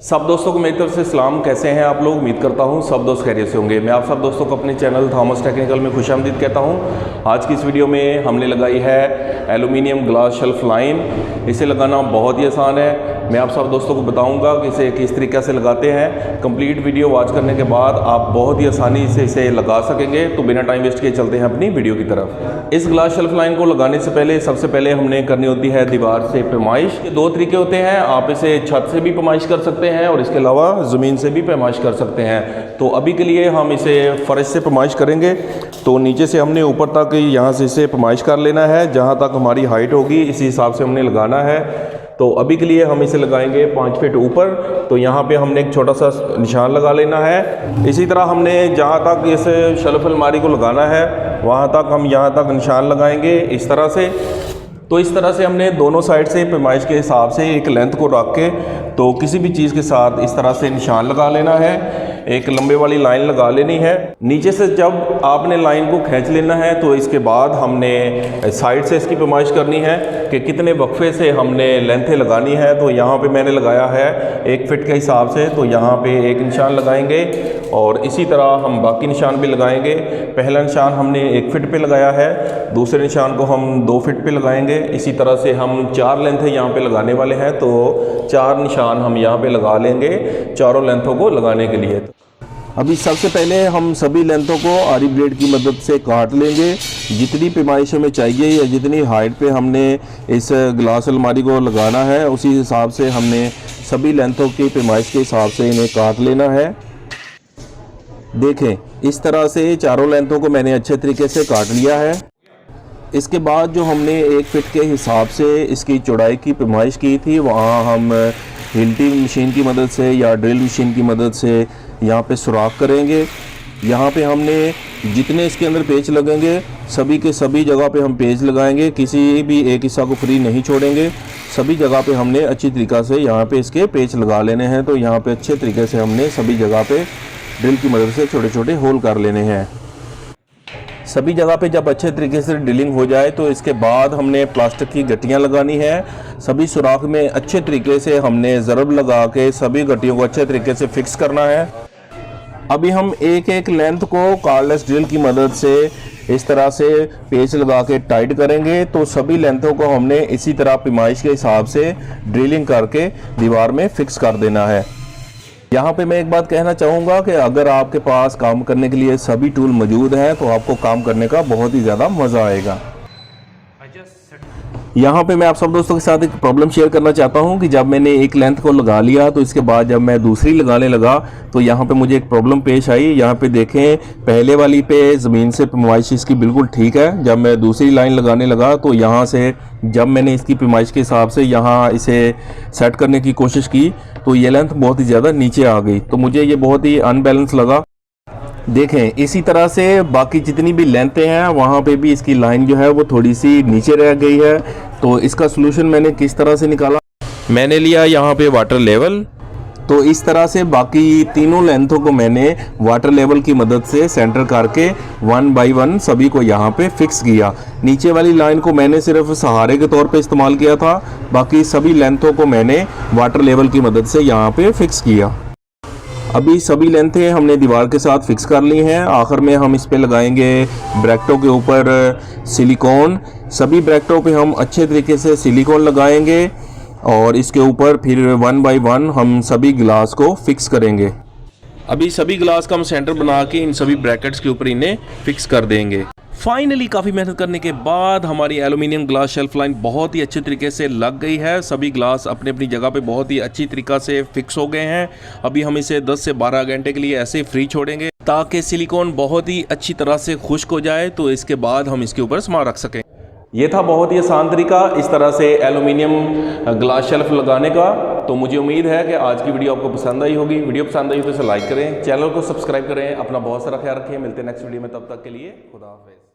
सब दोस्तों को मेरी तरफ से सलाम। कैसे हैं आप लोग? उम्मीद करता हूं सब दोस्त खैरियत से होंगे। मैं आप सब दोस्तों को अपने चैनल थॉमस टेक्निकल में खुशामदीद कहता हूं। आज की इस वीडियो में हमने लगाई है एल्यूमिनियम ग्लास शेल्फ लाइन। इसे लगाना बहुत ही आसान है। मैं आप सब दोस्तों को बताऊंगा कि इसे किस तरीके से लगाते हैं। कंप्लीट वीडियो वॉच करने के बाद आप बहुत ही आसानी से इसे लगा सकेंगे। तो बिना टाइम वेस्ट किए चलते हैं अपनी वीडियो की तरफ। इस ग्लास शेल्फ लाइन को लगाने से पहले सबसे पहले हमने करनी होती है दीवार से पैमाइश। दो तरीके होते हैं, आप इसे छत से भी पैमाइश कर सकते हैं और इसके अलावा ज़मीन से भी पैमाइश कर सकते हैं। तो अभी के लिए हम इसे फर्श से पैमाइश करेंगे। तो नीचे से हमने ऊपर तक यहाँ से इसे पैमाइश कर लेना है। जहाँ तक हमारी हाइट होगी इसी हिसाब से हमने लगाना है। तो अभी के लिए हम इसे लगाएंगे 5 फीट ऊपर। तो यहाँ पे हमने एक छोटा सा निशान लगा लेना है। इसी तरह हमने जहाँ तक इस शेल्फ अलमारी को लगाना है वहाँ तक हम यहाँ तक निशान लगाएंगे इस तरह से। तो इस तरह से हमने दोनों साइड से पैमाइश के हिसाब से एक लेंथ को रख के तो किसी भी चीज़ के साथ इस तरह से निशान लगा लेना है। एक लंबे वाली लाइन लगा लेनी है। नीचे से जब आपने लाइन को खींच लेना है तो इसके बाद हमने साइड से इसकी पैमाइश करनी है कि कितने वक्फे से हमने लेंथें लगानी है। तो यहाँ पे मैंने लगाया है 1 फीट के हिसाब से। तो यहाँ पे एक निशान लगाएंगे और इसी तरह हम बाकी निशान भी लगाएंगे। पहला निशान हमने 1 फीट पे लगाया है, दूसरे निशान को हम 2 फीट पे लगाएंगे। इसी तरह से हम 4 लेंथें यहाँ पे लगाने वाले हैं। तो 4 निशान हम यहाँ पे लगा लेंगे चारों लेंथों को लगाने के लिए। अभी सबसे पहले हम सभी लेंथों को आरी ब्लेड की मदद से काट लेंगे। जितनी पैमाइश हमें चाहिए या जितनी हाइट पे हमने इस ग्लास अलमारी को लगाना है उसी हिसाब से हमने सभी लेंथों की पैमाइश के हिसाब से इन्हें काट लेना है। देखें, इस तरह से चारों लेंथों को मैंने अच्छे तरीके से काट लिया है। इसके बाद जो हमने 1 फीट के हिसाब से इसकी चौड़ाई की पैमाइश की थी वहाँ हम हिल्टिंग मशीन की मदद से या ड्रिल मशीन की मदद से यहाँ पे सुराख करेंगे। यहाँ पे हमने जितने इसके अंदर पेच लगेंगे सभी के सभी जगह पे हम पेच लगाएंगे। किसी भी एक हिस्सा को फ्री नहीं छोड़ेंगे। सभी जगह पे हमने अच्छी तरीक़ा से यहाँ पे इसके पेच लगा लेने हैं। तो यहाँ पे अच्छे तरीके से हमने सभी जगह पे ड्रिल की मदद से छोटे छोटे होल कर लेने हैं। सभी जगह पे जब अच्छे तरीके से ड्रिलिंग हो जाए तो इसके बाद हमने प्लास्टिक की गट्टियाँ लगानी है। सभी सुराख में अच्छे तरीके से हमने ज़रब लगा के सभी गट्टियों को अच्छे तरीके से फिक्स करना है। अभी हम एक एक लेंथ को कार्डलेस ड्रिल की मदद से इस तरह से पेच लगा के टाइट करेंगे। तो सभी लेंथों को हमने इसी तरह पैमाइश के हिसाब से ड्रिलिंग करके दीवार में फिक्स कर देना है। यहाँ पे मैं एक बात कहना चाहूँगा कि अगर आपके पास काम करने के लिए सभी टूल मौजूद हैं तो आपको काम करने का बहुत ही ज़्यादा मज़ा आएगा। यहाँ पे मैं आप सब दोस्तों के साथ एक प्रॉब्लम शेयर करना चाहता हूँ कि जब मैंने एक लेंथ को लगा लिया तो इसके बाद जब मैं दूसरी लगाने लगा तो यहाँ पे मुझे एक प्रॉब्लम पेश आई। यहाँ पे देखें, पहले वाली पे ज़मीन से पैमाइश इसकी बिल्कुल ठीक है। जब मैं दूसरी लाइन लगाने लगा तो यहाँ से जब मैंने इसकी पैमाइश के हिसाब से यहाँ इसे सेट करने की कोशिश की तो ये लेंथ बहुत ही ज़्यादा नीचे आ गई। तो मुझे ये बहुत ही अनबैलेंस लगा। देखें, इसी तरह से बाकी जितनी भी लेंथें हैं वहाँ पे भी इसकी लाइन जो है वो थोड़ी सी नीचे रह गई है। तो इसका सलूशन मैंने किस तरह से निकाला, मैंने लिया यहाँ पे वाटर लेवल। तो इस तरह से बाकी तीनों लेंथों को मैंने वाटर लेवल की मदद से सेंटर करके 1 बाई 1 सभी को यहाँ पे फिक्स किया। नीचे वाली लाइन को मैंने सिर्फ सहारे के तौर पे इस्तेमाल किया था, बाकी सभी लेंथों को मैंने वाटर लेवल की मदद से यहाँ पे फिक्स किया। अभी सभी लेंथें हमने दीवार के साथ फिक्स कर ली हैं। आखिर में हम इस पे लगाएंगे ब्रैकेटों के ऊपर सिलिकॉन। सभी ब्रैकेटों पे हम अच्छे तरीके से सिलिकॉन लगाएंगे और इसके ऊपर फिर 1 बाई 1 हम सभी ग्लास को फिक्स करेंगे। अभी सभी ग्लास का हम सेंटर बना के इन सभी ब्रैकेट्स के ऊपर इन्हें फिक्स कर देंगे। फाइनली काफ़ी मेहनत करने के बाद हमारी एल्यूमिनियम ग्लास शेल्फ लाइन बहुत ही अच्छे तरीके से लग गई है। सभी ग्लास अपनी अपनी जगह पे बहुत ही अच्छी तरीक़ा से फिक्स हो गए हैं। अभी हम इसे 10 से 12 घंटे के लिए ऐसे फ्री छोड़ेंगे ताकि सिलिकॉन बहुत ही अच्छी तरह से खुश्क हो जाए। तो इसके बाद हम इसके ऊपर सामान रख सकें। ये था बहुत ही आसान तरीका इस तरह से एल्यूमिनियम ग्लास शेल्फ लगाने का। तो मुझे उम्मीद है कि आज की वीडियो आपको पसंद आई होगी। वीडियो पसंद आई तो इसे लाइक करें, चैनल को सब्सक्राइब करें। अपना बहुत सारा ख्याल रखें। मिलते हैं नेक्स्ट वीडियो में, तब तक के लिए खुदा हाफिज़।